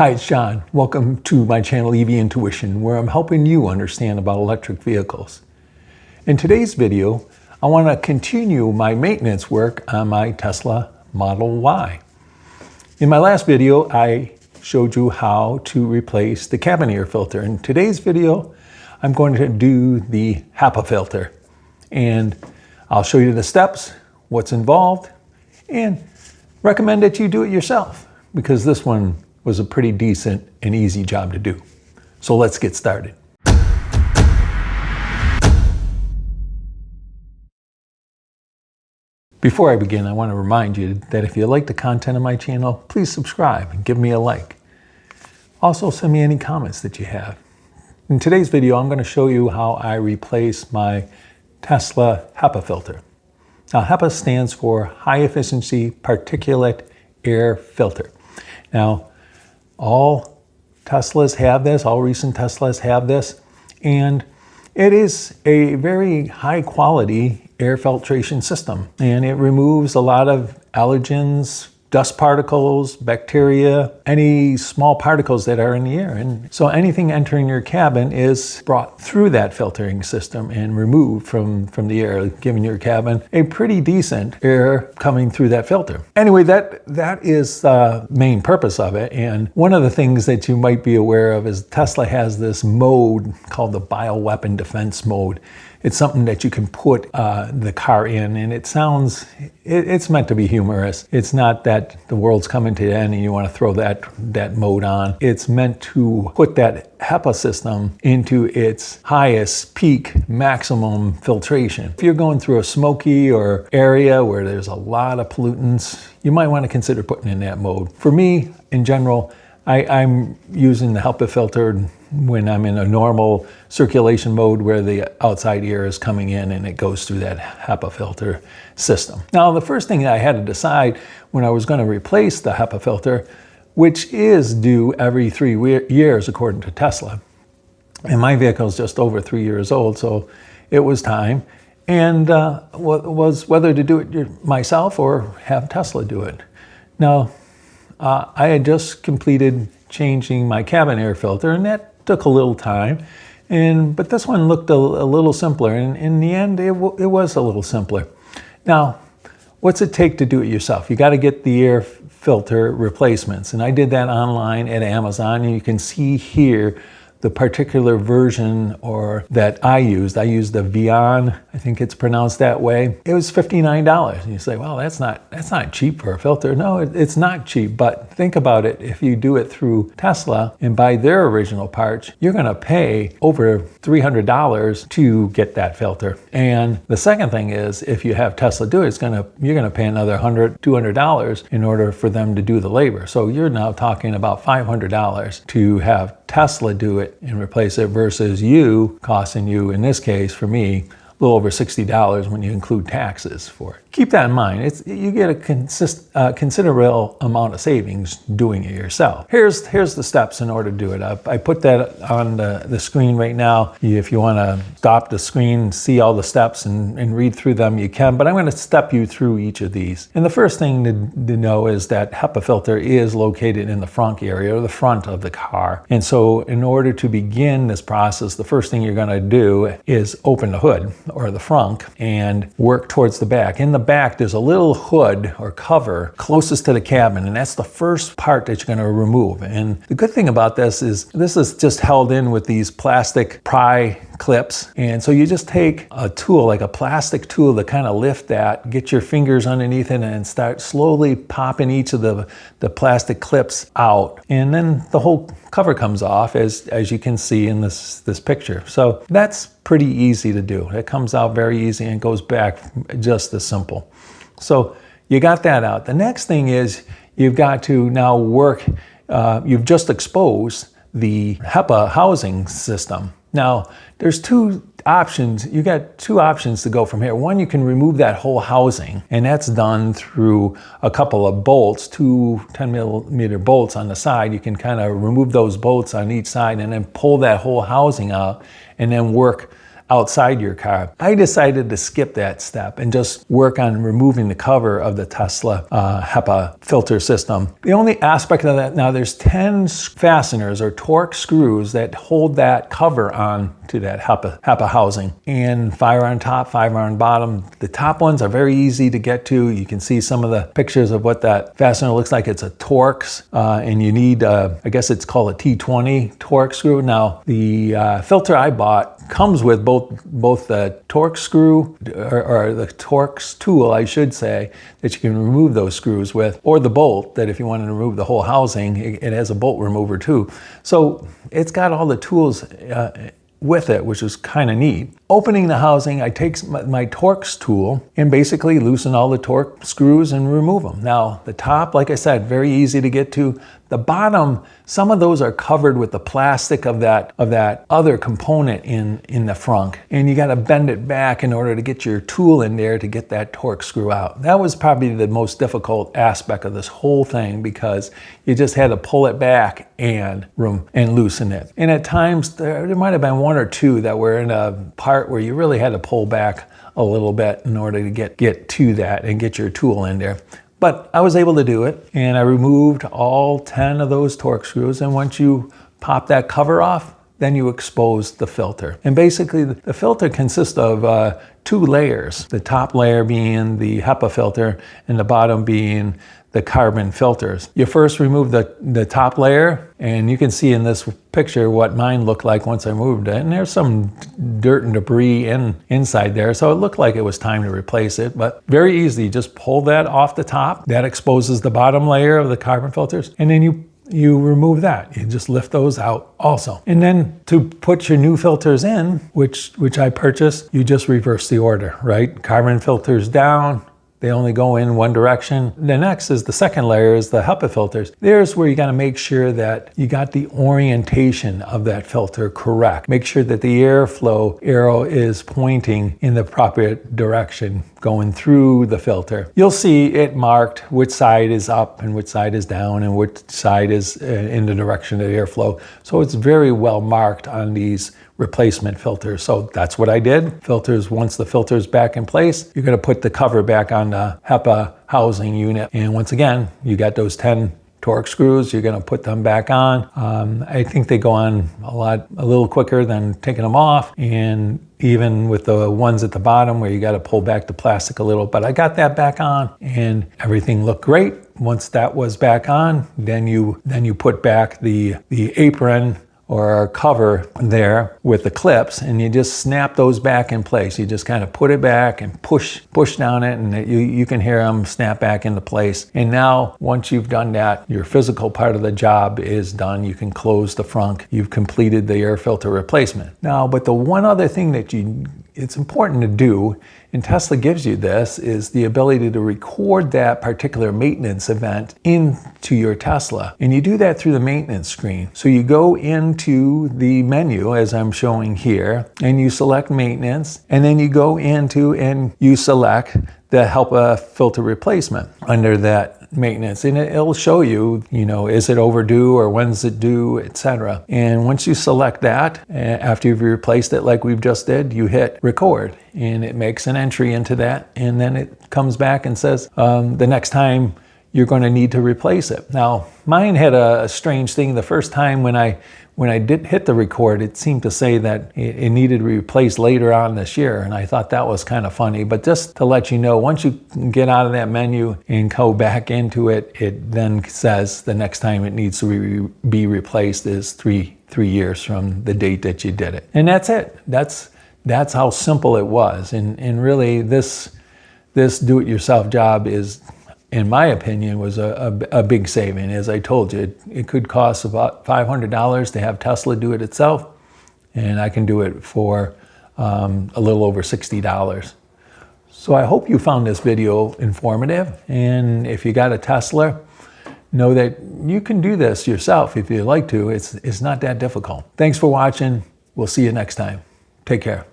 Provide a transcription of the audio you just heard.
Hi, it's John. Welcome to my channel EV Intuition, where I'm helping you understand about electric vehicles. In today's video, I want to continue my maintenance work on my Tesla Model Y. In my last video, I showed you how to replace the cabin air filter. In today's video, I'm going to do the HEPA filter. And I'll show you the steps, what's involved, and recommend that you do it yourself, because this one was a pretty decent and easy job to do. So let's get started. Before I begin, I want to remind you that if you like the content of my channel, please subscribe and give me a like. Also, send me any comments that you have. In today's video, I'm going to show you how I replace my Tesla HEPA filter. Now, HEPA stands for High Efficiency Particulate Air Filter. Now, all Teslas have this, all recent Teslas have this, and it is a very high quality air filtration system, and it removes a lot of allergens, dust particles, bacteria, any small particles that are in the air. And so anything entering your cabin is brought through that filtering system and removed from the air, giving your cabin a pretty decent air coming through that filter. Anyway, that is the main purpose of it. And one of the things that you might be aware of is Tesla has this mode called the bioweapon defense mode. It's something that you can put the car in, and it's meant to be humorous. It's not that the world's coming to an end and you want to throw that mode on. It's meant to put that HEPA system into its highest peak maximum filtration. If you're going through a smoky or area where there's a lot of pollutants, you might want to consider putting in that mode. For me, in general, I'm using the HEPA filter when I'm in a normal circulation mode where the outside air is coming in and it goes through that HEPA filter system. Now, the first thing I had to decide when I was going to replace the HEPA filter, which is due every 3 years according to Tesla, and my vehicle is just over 3 years old, so it was time, and was whether to do it myself or have Tesla do it. Now, I had just completed changing my cabin air filter, and that took a little time, but this one looked a little simpler, and in the end it was a little simpler. Now, what's it take to do it yourself? You got to get the air filter replacements, and I did that online at Amazon, and you can see here the particular version that I used. I used the Vion, I think it's pronounced that way. It was $59. And you say, well, that's not cheap for a filter. No, it's not cheap, but think about it. If you do it through Tesla and buy their original parts, you're gonna pay over $300 to get that filter. And the second thing is, if you have Tesla do it, you're gonna pay another $100, $200 in order for them to do the labor. So you're now talking about $500 to have Tesla do it and replace it versus costing you, in this case, for me, a little over $60 when you include taxes for it. Keep that in mind. You get a considerable amount of savings doing it yourself. Here's the steps in order to do it. I put that on the screen right now. If you want to stop the screen, see all the steps and read through them, you can, but I'm going to step you through each of these. And the first thing to know is that HEPA filter is located in the front area, or the front of the car. And so in order to begin this process, the first thing you're going to do is open the hood or the frunk and work towards the back. In the back, there's a little hood or cover closest to the cabin, and that's the first part that you're going to remove. And the good thing about this is just held in with these plastic pry clips, and so you just take a tool, like a plastic tool, to kind of lift that, get your fingers underneath it, and start slowly popping each of the plastic clips out, and then the whole cover comes off, as you can see in this picture. So that's pretty easy to do. It comes out very easy and goes back just as simple. So you got that out. The next thing is you've got to now work, you've just exposed the HEPA housing system. Now, there's two options. You got two options to go from here. One, you can remove that whole housing, and that's done through a couple of bolts, two 10mm bolts on the side. You can kind of remove those bolts on each side and then pull that whole housing out and then work outside your car. I decided to skip that step and just work on removing the cover of the Tesla HEPA filter system. The only aspect of that, now there's 10 fasteners or Torx screws that hold that cover on to that HEPA housing. And 5 are on top, 5 are on bottom. The top ones are very easy to get to. You can see some of the pictures of what that fastener looks like. It's a Torx, and you need, I guess it's called a T20 Torx screw. Now, the filter I bought comes with both the Torx screw, or the Torx tool, I should say, that you can remove those screws with, or the bolt, that if you want to remove the whole housing, it has a bolt remover too. So it's got all the tools with it, which is kind of neat. Opening the housing, I take my Torx tool and basically loosen all the Torx screws and remove them. Now, the top, like I said, very easy to get to. The bottom, some of those are covered with the plastic of that other component in the frunk. And you got to bend it back in order to get your tool in there to get that Torx screw out. That was probably the most difficult aspect of this whole thing, because you just had to pull it back and loosen it. And at times, there might have been 1 or 2 that were in a part where you really had to pull back a little bit in order to get to that and get your tool in there. But I was able to do it, and I removed all 10 of those Torx screws. And once you pop that cover off, then you expose the filter. And basically, the filter consists of 2 layers, the top layer being the HEPA filter and the bottom being the carbon filters. You first remove the top layer, and you can see in this picture what mine looked like once I moved it. And there's some dirt and debris inside there, so it looked like it was time to replace it. But very easy, just pull that off the top. That exposes the bottom layer of the carbon filters, and then you remove that. You just lift those out also. And then to put your new filters in, which I purchased, you just reverse the order, right? Carbon filters down, they only go in one direction. The next is the second layer, is the HEPA filters. There's where you got to make sure that you got the orientation of that filter correct. Make sure that the airflow arrow is pointing in the proper direction going through the filter. You'll see it marked which side is up and which side is down and which side is in the direction of the airflow. So it's very well marked on these replacement filters. So that's what I did. Filters, once the filter's back in place, you're going to put the cover back on the HEPA housing unit. And once again, you got those 10 Torx screws, you're going to put them back on. I think they go on a little quicker than taking them off. And even with the ones at the bottom where you got to pull back the plastic a little, but I got that back on and everything looked great. Once that was back on, then you put back the apron or cover there with the clips, and you just snap those back in place. You just kind of put it back and push down it, and you can hear them snap back into place. And now, once you've done that, your physical part of the job is done. You can close the frunk. You've completed the air filter replacement. Now, but the one other thing that it's important to do, and Tesla gives you this, is the ability to record that particular maintenance event into your Tesla. And you do that through the maintenance screen. So you go into the menu, as I'm showing here, and you select maintenance, and then you go into and you select the HEPA filter replacement under that maintenance, and it'll show you, is it overdue or when's it due, etc. And once you select that, after you've replaced it like we've just did, you hit record, and it makes an entry into that, and then it comes back and says the next time you're going to need to replace it. Now, mine had a strange thing. The first time when I did hit the record, it seemed to say that it needed to be replaced later on this year, and I thought that was kind of funny. But just to let you know, once you get out of that menu and go back into it, it then says the next time it needs to be replaced is three years from the date that you did it. And that's it. That's how simple it was. And really, this do-it-yourself job is, in my opinion, was a big saving. As I told you, it could cost about $500 to have Tesla do it itself, and I can do it for a little over $60. So I hope you found this video informative, and if you got a Tesla, know that you can do this yourself if you like to. It's not that difficult. Thanks for watching. We'll see you next time. Take care.